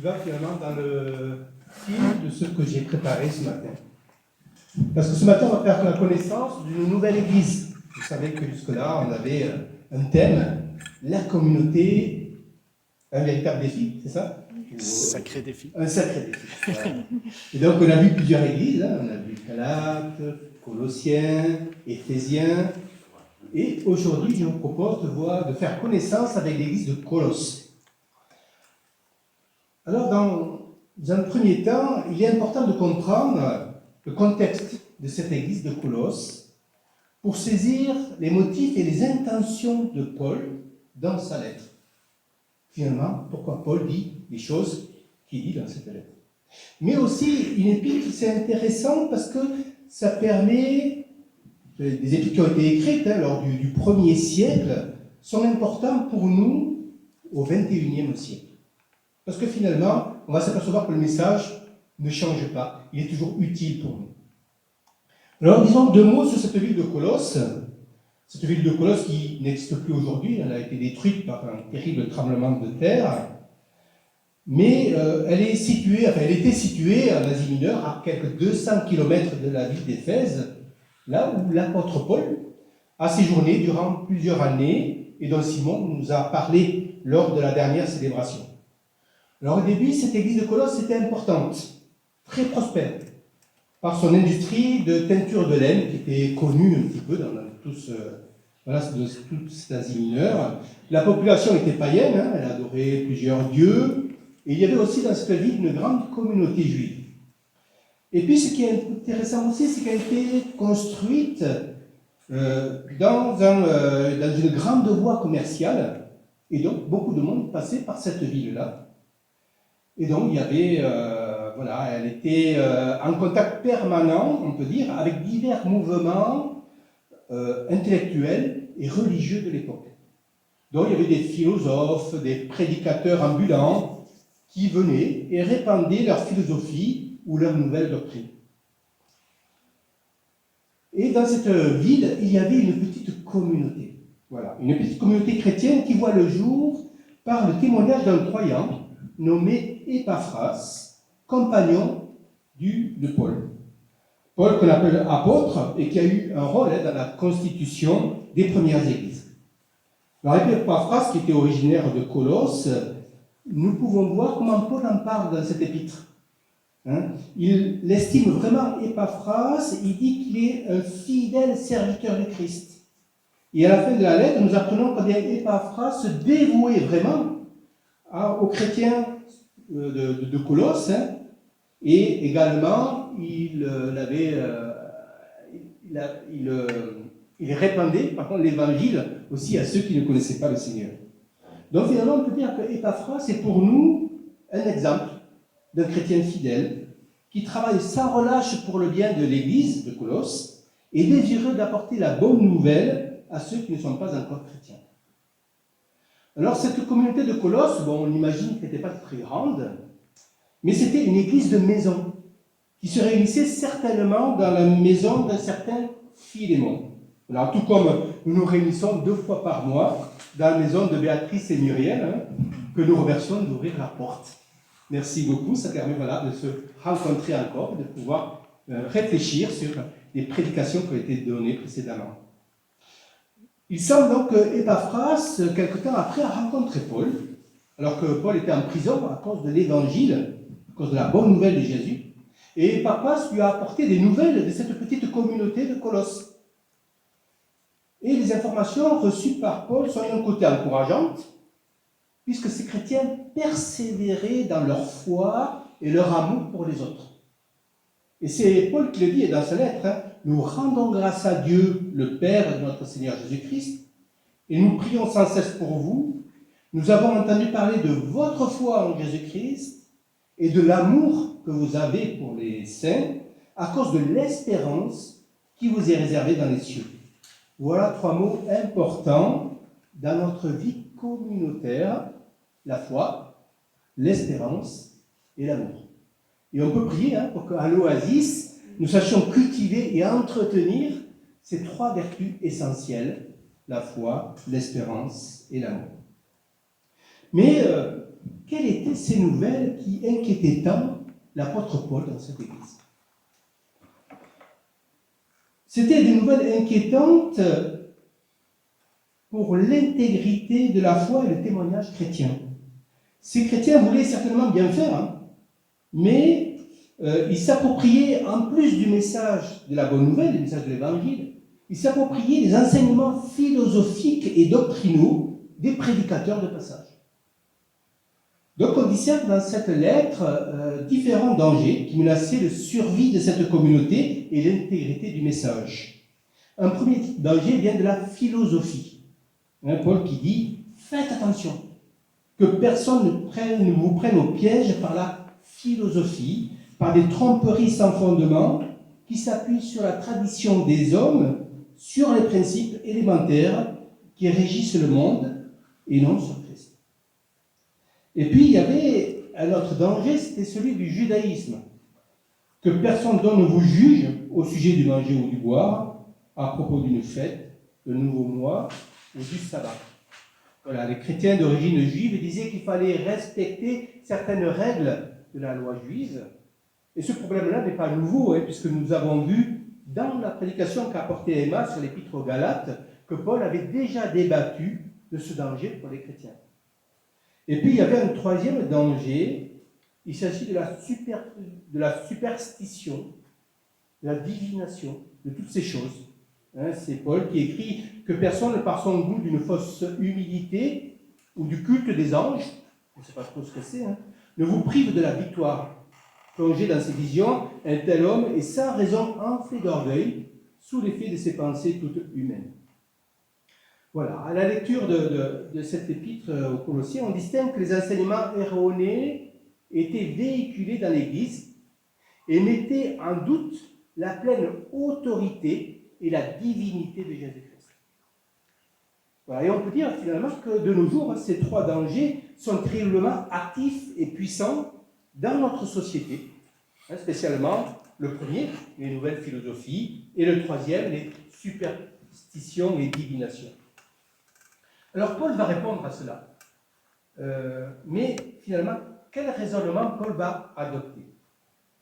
qui va finalement dans le fil de ce que j'ai préparé ce matin. Parce que ce matin, on va faire la connaissance d'une nouvelle église. Vous savez que jusque-là, on avait un thème, la communauté, un véritable défi, c'est ça? Sacré défi. Un sacré défi. Voilà. Et donc, on a vu plusieurs églises. On a vu Galates, Colossiens, Éphésiens. Et aujourd'hui, je vous propose de faire connaissance avec l'église de Colosse. Alors, dans un premier temps, il est important de comprendre le contexte de cette église de Colosse pour saisir les motifs et les intentions de Paul dans sa lettre. Finalement, pourquoi Paul dit les choses qu'il dit dans cette lettre. Mais aussi, une épître, c'est intéressant parce que ça permet, des épîtres qui ont été écrites lors du 1er siècle, sont importants pour nous au 21e siècle. Parce que finalement, on va s'apercevoir que le message ne change pas, il est toujours utile pour nous. Alors, disons deux mots sur cette ville de Colosse. Cette ville de Colosse qui n'existe plus aujourd'hui, elle a été détruite par un terrible tremblement de terre. Mais elle était située en Asie mineure, à quelques 200 km de la ville d'Éphèse, là où l'apôtre Paul a séjourné durant plusieurs années et dont Simon nous a parlé lors de la dernière célébration. Alors au début, cette église de Colosse était importante, très prospère, par son industrie de teinture de laine qui était connue un petit peu dans toute cette Asie mineure. La population était païenne, elle adorait plusieurs dieux. Et il y avait aussi dans cette ville une grande communauté juive. Et puis ce qui est intéressant aussi, c'est qu'elle a été construite dans une grande voie commerciale. Et donc beaucoup de monde passait par cette ville-là. Et donc il y avait, elle était en contact permanent, on peut dire, avec divers mouvements intellectuels et religieux de l'époque. Donc il y avait des philosophes, des prédicateurs ambulants, qui venaient et répandaient leur philosophie ou leur nouvelle doctrine. Et dans cette ville, il y avait une petite communauté. Voilà, une petite communauté chrétienne qui voit le jour par le témoignage d'un croyant nommé Épaphras, compagnon de Paul. Paul qu'on appelle apôtre et qui a eu un rôle dans la constitution des premières églises. Alors Épaphras, qui était originaire de Colosse, nous pouvons voir comment Paul en parle dans cet épître. Il l'estime vraiment Épaphras, il dit qu'il est un fidèle serviteur du Christ. Et à la fin de la lettre, nous apprenons combien Épaphras se dévouait vraiment aux chrétiens de Colosse, et également il répandait par contre l'évangile aussi à ceux qui ne connaissaient pas le Seigneur. Donc finalement, on peut dire que Épaphras est pour nous un exemple d'un chrétien fidèle qui travaille sans relâche pour le bien de l'Église de Colosse et désireux d'apporter la bonne nouvelle à ceux qui ne sont pas encore chrétiens. Alors cette communauté de Colosse, on imagine qu'elle n'était pas très grande, mais c'était une église de maison qui se réunissait certainement dans la maison d'un certain Philémon. Alors, tout comme nous nous réunissons 2 fois par mois dans la maison de Béatrice et Muriel, que nous remercions d'ouvrir la porte. Merci beaucoup, ça permet de se rencontrer encore, de pouvoir réfléchir sur les prédications qui ont été données précédemment. Il semble donc que Épaphras, quelque temps après, a rencontré Paul, alors que Paul était en prison à cause de l'évangile, à cause de la bonne nouvelle de Jésus, et Épaphras lui a apporté des nouvelles de cette petite communauté de Colosse. Et les informations reçues par Paul sont d'un côté encourageantes, puisque ces chrétiens persévéraient dans leur foi et leur amour pour les autres. Et c'est Paul qui le dit dans sa lettre, nous rendons grâce à Dieu, le Père de notre Seigneur Jésus-Christ, et nous prions sans cesse pour vous. Nous avons entendu parler de votre foi en Jésus-Christ et de l'amour que vous avez pour les saints à cause de l'espérance qui vous est réservée dans les cieux. Voilà 3 mots importants dans notre vie communautaire, la foi, l'espérance et l'amour. Et on peut prier pour qu'à l'Oasis, nous sachions cultiver et entretenir ces 3 vertus essentielles, la foi, l'espérance et l'amour. Mais quelles étaient ces nouvelles qui inquiétaient tant l'apôtre Paul dans cette église. C'était des nouvelles inquiétantes pour l'intégrité de la foi et le témoignage chrétien. Ces chrétiens voulaient certainement bien faire, mais ils s'appropriaient, en plus du message de la bonne nouvelle, du message de l'évangile, ils s'appropriaient les enseignements philosophiques et doctrinaux des prédicateurs de passage. Donc on discerne dans cette lettre différents dangers qui menaçaient la survie de cette communauté et l'intégrité du message. Un premier danger vient de la philosophie. Paul qui dit « Faites attention, que personne ne vous prenne au piège par la philosophie, par des tromperies sans fondement qui s'appuient sur la tradition des hommes, sur les principes élémentaires qui régissent le monde et non sur Christ. » Et puis il y avait un autre danger, c'était celui du judaïsme. Que personne ne vous juge au sujet du manger ou du boire, à propos d'une fête, de nouveau mois ou du sabbat. Voilà, les chrétiens d'origine juive disaient qu'il fallait respecter certaines règles de la loi juive. Et ce problème-là n'est pas nouveau, puisque nous avons vu dans la prédication qu'a apportée Emma sur l'épître aux Galates que Paul avait déjà débattu de ce danger pour les chrétiens. Et puis il y avait un troisième danger, il s'agit de la superstition, de la divination, de toutes ces choses. C'est Paul qui écrit que personne, par son goût d'une fausse humilité ou du culte des anges, je ne sais pas trop ce que c'est, ne vous prive de la victoire. Plongé dans ses visions, un tel homme est sans raison enflé d'orgueil, sous l'effet de ses pensées toutes humaines. Voilà, à la lecture de cette épître aux Colossiens, on distingue que les enseignements erronés étaient véhiculés dans l'Église et mettaient en doute la pleine autorité et la divinité de Jésus-Christ. Voilà, et on peut dire finalement que de nos jours, ces trois dangers sont terriblement actifs et puissants dans notre société, spécialement le premier, les nouvelles philosophies, et le troisième, les superstitions et divinations. Alors Paul va répondre à cela. Mais finalement, quel raisonnement Paul va adopter?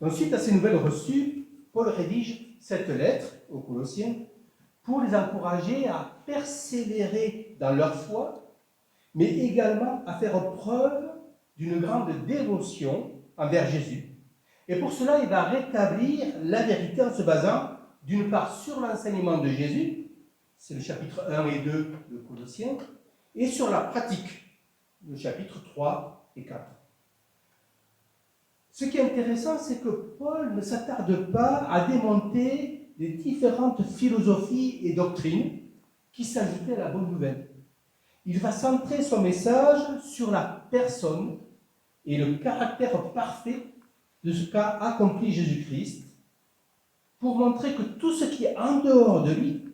Donc, suite à ces nouvelles reçues, Paul rédige cette lettre aux Colossiens pour les encourager à persévérer dans leur foi, mais également à faire preuve d'une grande dévotion envers Jésus. Et pour cela, il va rétablir la vérité en se basant d'une part sur l'enseignement de Jésus, c'est le chapitre 1 et 2 de Colossiens, et sur la pratique, le chapitre 3 et 4. Ce qui est intéressant, c'est que Paul ne s'attarde pas à démonter les différentes philosophies et doctrines qui s'ajoutaient à la bonne nouvelle. Il va centrer son message sur la personne et le caractère parfait de ce qu'a accompli Jésus-Christ pour montrer que tout ce qui est en dehors de lui,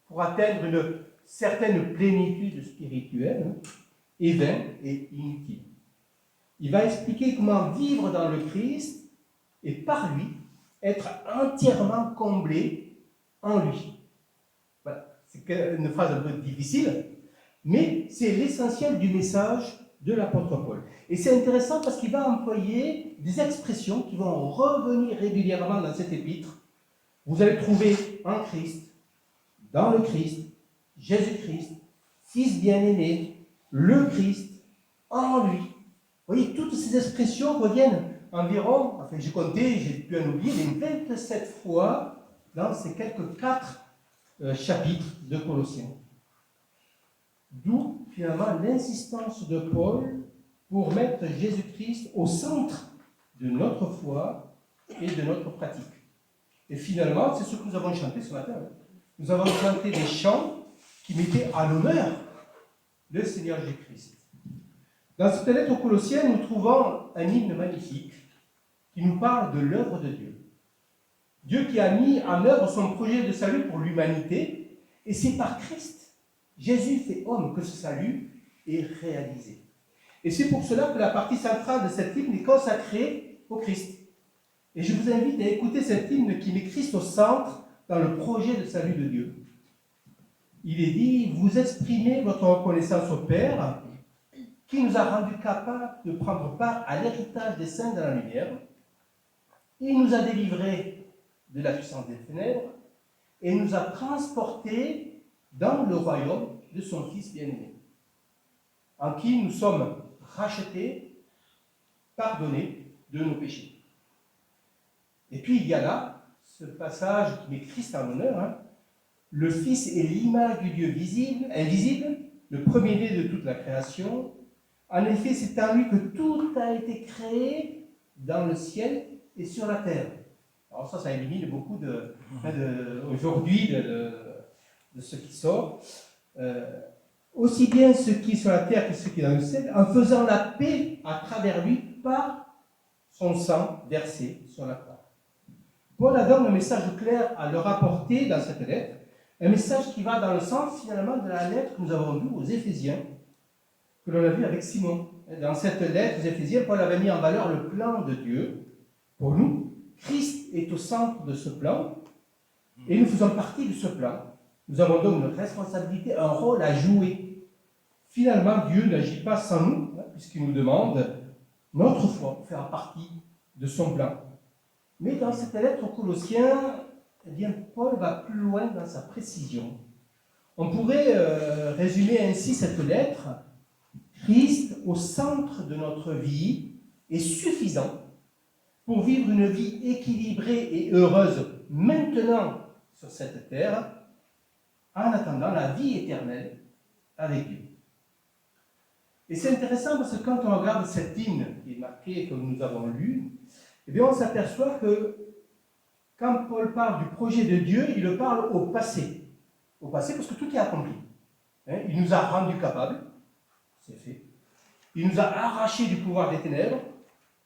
pour atteindre une certaine plénitude spirituelle, est vain et inutile. Il va expliquer comment vivre dans le Christ et par lui être entièrement comblé en lui. Voilà. C'est une phrase un peu difficile, mais c'est l'essentiel du message de l'apôtre Paul. Et c'est intéressant parce qu'il va employer des expressions qui vont revenir régulièrement dans cette épître. Vous allez trouver en Christ, dans le Christ, Jésus-Christ, Fils bien-aimé, le Christ, en lui. Vous voyez, toutes ces expressions reviennent environ, enfin j'ai compté, j'ai pu en oublier, les 27 fois dans ces quelques 4 chapitres de Colossiens. D'où finalement l'insistance de Paul pour mettre Jésus-Christ au centre de notre foi et de notre pratique. Et finalement, c'est ce que nous avons chanté ce matin. Nous avons chanté des chants qui mettaient à l'honneur le Seigneur Jésus-Christ. Dans cette lettre aux Colossiens, nous trouvons un hymne magnifique qui nous parle de l'œuvre de Dieu. Dieu qui a mis en œuvre son projet de salut pour l'humanité, et c'est par Christ, Jésus fait homme, que ce salut est réalisé. Et c'est pour cela que la partie centrale de cet hymne est consacrée au Christ. Et je vous invite à écouter cet hymne qui met Christ au centre dans le projet de salut de Dieu. Il est dit, vous exprimez votre reconnaissance au Père, qui nous a rendus capables de prendre part à l'héritage des saints dans la lumière. Il nous a délivrés de la puissance des ténèbres et nous a transportés dans le royaume de son Fils bien-aimé, en qui nous sommes rachetés, pardonnés de nos péchés. Et puis il y a là ce passage qui met Christ en honneur. Le Fils est l'image du Dieu invisible, le premier-né de toute la création. En effet, c'est en lui que tout a été créé dans le ciel et sur la terre. Alors ça élimine beaucoup aujourd'hui de ce qui sort. Aussi bien ce qui est sur la terre que ce qui est dans le ciel, en faisant la paix à travers lui par son sang versé sur la croix. Paul a donc un message clair à leur apporter dans cette lettre, un message qui va dans le sens finalement de la lettre que nous avons lue aux Éphésiens, que l'on a vu avec Simon. Dans cette lettre aux Éphésiens, Paul avait mis en valeur le plan de Dieu pour nous. Christ est au centre de ce plan et nous faisons partie de ce plan. Nous avons donc une responsabilité, un rôle à jouer. Finalement, Dieu n'agit pas sans nous, puisqu'il nous demande notre foi, faire partie de son plan. Mais dans cette lettre aux Colossiens, eh bien, Paul va plus loin dans sa précision. On pourrait résumer ainsi cette lettre. Christ au centre de notre vie est suffisant pour vivre une vie équilibrée et heureuse maintenant sur cette terre, en attendant la vie éternelle avec Dieu. Et c'est intéressant parce que quand on regarde cette hymne qui est marquée, comme nous avons lu, eh bien on s'aperçoit que quand Paul parle du projet de Dieu, il le parle au passé. Au passé parce que tout est accompli. Il nous a rendus capables, c'est fait. Il nous a arrachés du pouvoir des ténèbres,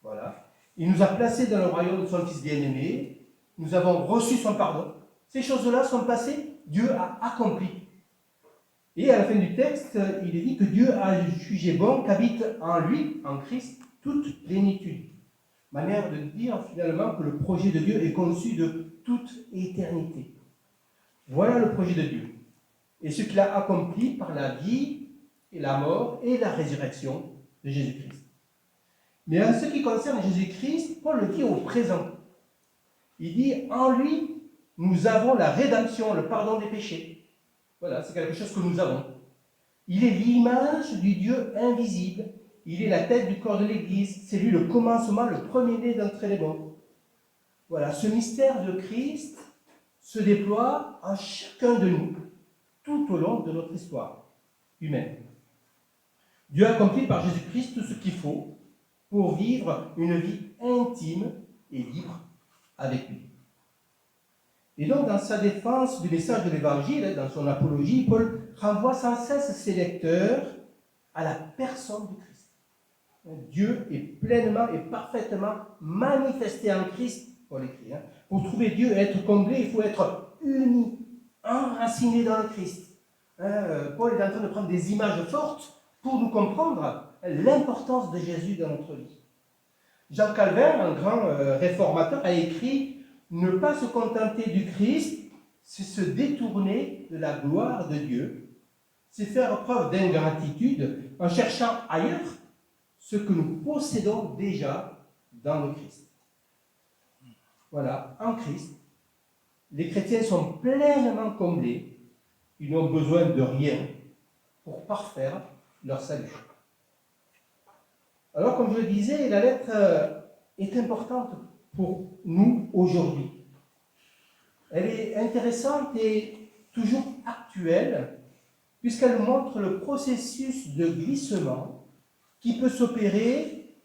voilà. Il nous a placés dans le royaume de son Fils bien-aimé. Nous avons reçu son pardon. Ces choses-là sont passées, Dieu a accompli. Et à la fin du texte, il est dit que Dieu a jugé bon qu'habite en lui, en Christ, toute plénitude. Manière de dire finalement que le projet de Dieu est conçu de toute éternité. Voilà le projet de Dieu. Et ce qu'il a accompli par la vie et la mort et la résurrection de Jésus-Christ. Mais en ce qui concerne Jésus-Christ, Paul le dit au présent. Il dit, en lui, nous avons la rédemption, le pardon des péchés. Voilà, c'est quelque chose que nous avons. Il est l'image du Dieu invisible. Il est la tête du corps de l'Église. C'est lui le commencement, le premier-né d'entre les morts. Voilà, ce mystère de Christ se déploie en chacun de nous, tout au long de notre histoire humaine. Dieu a accompli par Jésus-Christ tout ce qu'il faut pour vivre une vie intime et libre avec lui. Et donc, dans sa défense du message de l'Évangile, dans son apologie, Paul renvoie sans cesse ses lecteurs à la personne de Christ. Dieu est pleinement et parfaitement manifesté en Christ, Paul écrit. Pour trouver Dieu et être comblé, il faut être uni, enraciné dans le Christ. Paul est en train de prendre des images fortes pour nous comprendre l'importance de Jésus dans notre vie. Jean Calvin, un grand réformateur, a écrit « Ne pas se contenter du Christ, c'est se détourner de la gloire de Dieu, c'est faire preuve d'ingratitude en cherchant ailleurs ce que nous possédons déjà dans le Christ. » Voilà, en Christ, les chrétiens sont pleinement comblés, ils n'ont besoin de rien pour parfaire leur salut. Alors, comme je le disais, la lettre est importante pour nous aujourd'hui. Elle est intéressante et toujours actuelle, puisqu'elle montre le processus de glissement qui peut s'opérer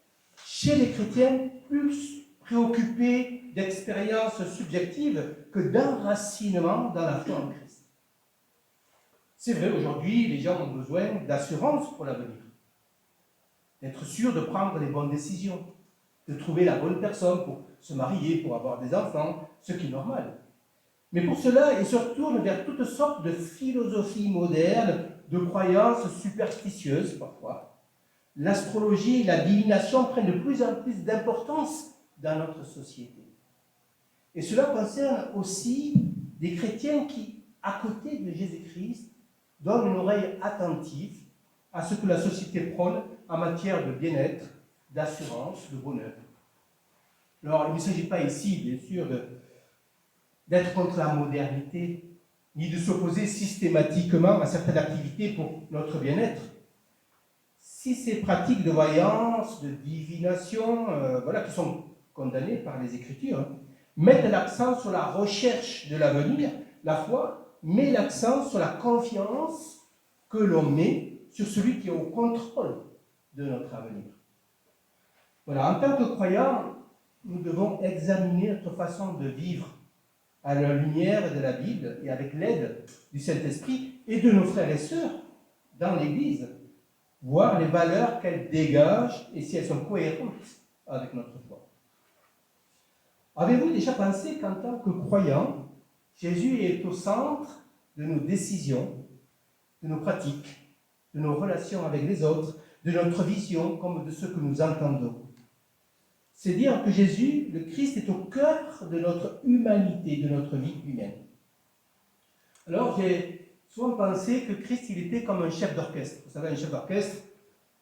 chez les chrétiens plus préoccupés d'expériences subjectives que d'enracinement dans la foi en Christ. C'est vrai, aujourd'hui, les gens ont besoin d'assurance pour l'avenir, d'être sûrs de prendre les bonnes décisions, de trouver la bonne personne pour se marier, pour avoir des enfants, ce qui est normal. Mais pour cela, ils se retournent vers toutes sortes de philosophies modernes, de croyances superstitieuses parfois. L'astrologie et la divination prennent de plus en plus d'importance dans notre société. Et cela concerne aussi des chrétiens qui, à côté de Jésus-Christ, donnent une oreille attentive à ce que la société prône en matière de bien-être, d'assurance, de bonheur. Alors, il ne s'agit pas ici, bien sûr, d'être contre la modernité, ni de s'opposer systématiquement à certaines activités pour notre bien-être. Si ces pratiques de voyance, de divination, qui sont condamnées par les Écritures, mettent l'accent sur la recherche de l'avenir, la foi met l'accent sur la confiance que l'on met sur celui qui est au contrôle de notre avenir. Voilà, en tant que croyants, nous devons examiner notre façon de vivre à la lumière de la Bible et avec l'aide du Saint-Esprit et de nos frères et sœurs dans l'Église, voir les valeurs qu'elles dégagent et si elles sont cohérentes avec notre foi. Avez-vous déjà pensé qu'en tant que croyants, Jésus est au centre de nos décisions, de nos pratiques, de nos relations avec les autres, de notre vision comme de ce que nous entendons? C'est dire que Jésus, le Christ, est au cœur de notre humanité, de notre vie humaine. Alors, j'ai souvent pensé que Christ, il était comme un chef d'orchestre. Vous savez, un chef d'orchestre,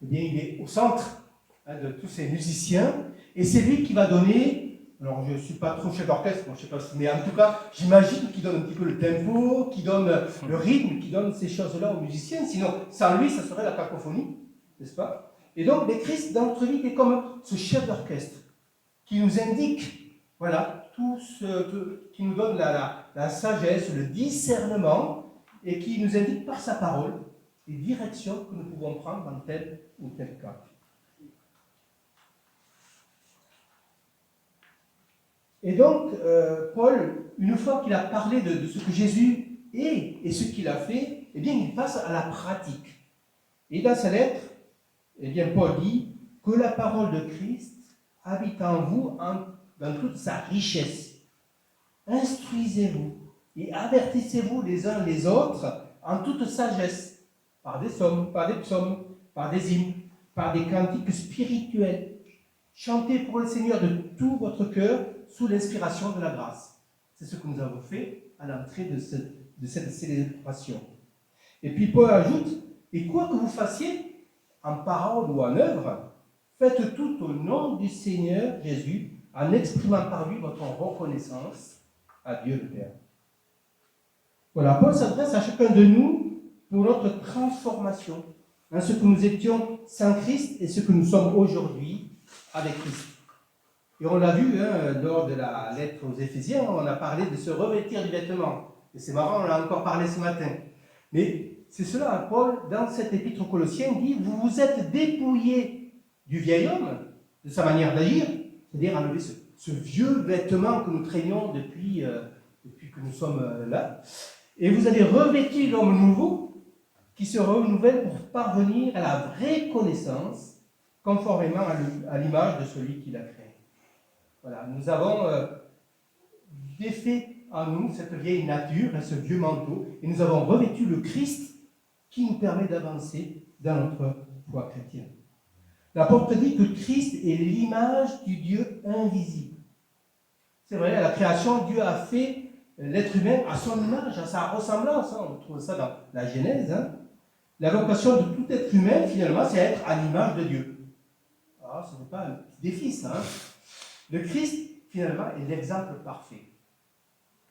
eh bien, il est au centre de tous ces musiciens, et c'est lui qui va donner, alors je ne suis pas trop chef d'orchestre, je ne sais pas si, mais en tout cas, j'imagine qu'il donne un petit peu le tempo, qu'il donne le rythme, qu'il donne ces choses-là aux musiciens, sinon, sans lui, ça serait la cacophonie, n'est-ce pas? Et donc, le Christ, dans notre vie, est comme ce chef d'orchestre, qui nous indique, voilà, tout ce qui nous donne la sagesse, le discernement, et qui nous indique par sa parole les directions que nous pouvons prendre dans tel ou tel cas. Et donc, Paul, une fois qu'il a parlé de ce que Jésus est et ce qu'il a fait, eh bien, il passe à la pratique. Et dans sa lettre, eh bien, Paul dit que la parole de Christ habite en vous dans toute sa richesse. Instruisez-vous et avertissez-vous les uns les autres en toute sagesse, par des psaumes, par des hymnes, par des cantiques spirituels. Chantez pour le Seigneur de tout votre cœur sous l'inspiration de la grâce. C'est ce que nous avons fait à l'entrée de cette célébration. Et puis Paul ajoute, et quoi que vous fassiez, en parole ou en œuvre, faites tout au nom du Seigneur Jésus, en exprimant par lui votre reconnaissance à Dieu le Père. Voilà, Paul s'adresse à chacun de nous pour notre transformation, dans ce que nous étions sans Christ et ce que nous sommes aujourd'hui avec Christ. Et on l'a vu lors de la lettre aux Éphésiens, on a parlé de se revêtir du vêtement. Et c'est marrant, on en a encore parlé ce matin. Mais c'est cela, Paul, dans cette épître aux Colossiens, dit « Vous vous êtes dépouillés du vieil homme, de sa manière d'agir, c'est-à-dire enlever ce vieux vêtement que nous traînions depuis que nous sommes là, et vous avez revêtu l'homme nouveau qui se renouvelle pour parvenir à la vraie connaissance, conformément à l'image de celui qui l'a créé. » Voilà, nous avons défait en nous cette vieille nature, ce vieux manteau, et nous avons revêtu le Christ qui nous permet d'avancer dans notre foi chrétienne. L'apôtre dit que Christ est l'image du Dieu invisible. C'est vrai, à la création, Dieu a fait l'être humain à son image, à sa ressemblance. On trouve ça dans la Genèse. La vocation de tout être humain, finalement, c'est être à l'image de Dieu. Alors, ce n'est pas un petit défi, ça. Le Christ, finalement, est l'exemple parfait.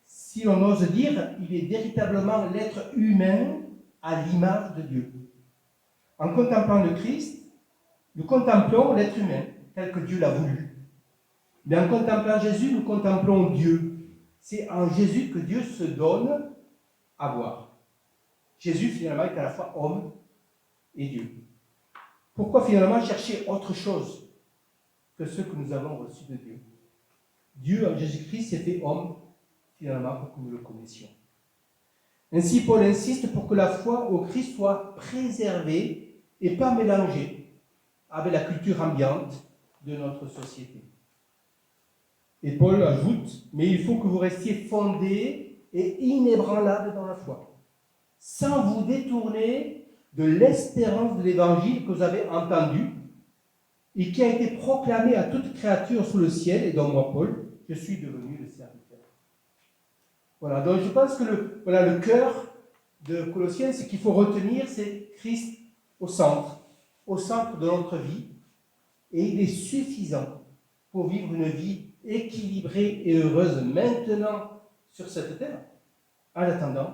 Si l'on ose dire, il est véritablement l'être humain à l'image de Dieu. En contemplant le Christ, nous contemplons l'être humain tel que Dieu l'a voulu. Mais en contemplant Jésus, nous contemplons Dieu. C'est en Jésus que Dieu se donne à voir. Jésus, finalement, est à la fois homme et Dieu. Pourquoi, finalement, chercher autre chose que ce que nous avons reçu de Dieu? Dieu, en Jésus-Christ, s'est fait homme, finalement, pour que nous le connaissions. Ainsi, Paul insiste pour que la foi au Christ soit préservée et pas mélangée avec la culture ambiante de notre société. Et Paul ajoute, mais il faut que vous restiez fondés et inébranlables dans la foi, sans vous détourner de l'espérance de l'évangile que vous avez entendu et qui a été proclamé à toute créature sous le ciel, et dont moi, Paul, je suis devenu le serviteur. Voilà, donc je pense que le cœur de Colossiens, c'est qu'il faut retenir, c'est Christ au centre. au centre de notre vie et il est suffisant pour vivre une vie équilibrée et heureuse maintenant sur cette terre, en attendant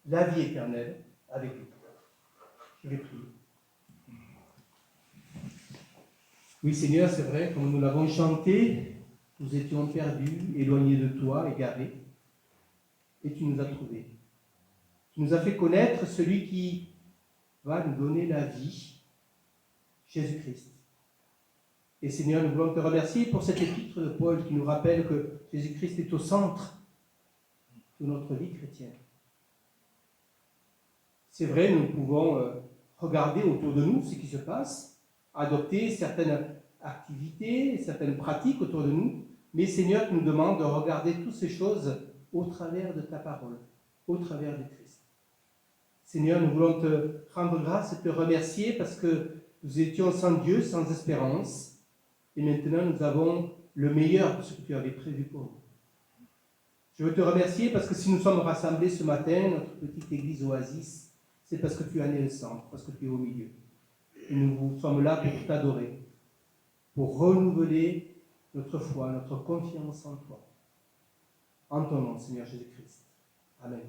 la vie éternelle avec lui. Je vais prier. Oui Seigneur, c'est vrai, comme nous l'avons chanté, nous étions perdus, éloignés de toi, égarés, et tu nous as trouvés. Tu nous as fait connaître celui qui va nous donner la vie, Jésus-Christ. Et Seigneur, nous voulons te remercier pour cet épître de Paul qui nous rappelle que Jésus-Christ est au centre de notre vie chrétienne. C'est vrai, nous pouvons regarder autour de nous ce qui se passe, adopter certaines activités, certaines pratiques autour de nous, mais Seigneur, tu nous demandes de regarder toutes ces choses au travers de ta parole, au travers du Christ. Seigneur, nous voulons te rendre grâce et te remercier parce que nous étions sans Dieu, sans espérance, et maintenant nous avons le meilleur de ce que tu avais prévu pour nous. Je veux te remercier parce que si nous sommes rassemblés ce matin, notre petite église Oasis, c'est parce que tu en es le centre, parce que tu es au milieu. Et nous sommes là pour t'adorer, pour renouveler notre foi, notre confiance en toi. En ton nom, Seigneur Jésus-Christ. Amen.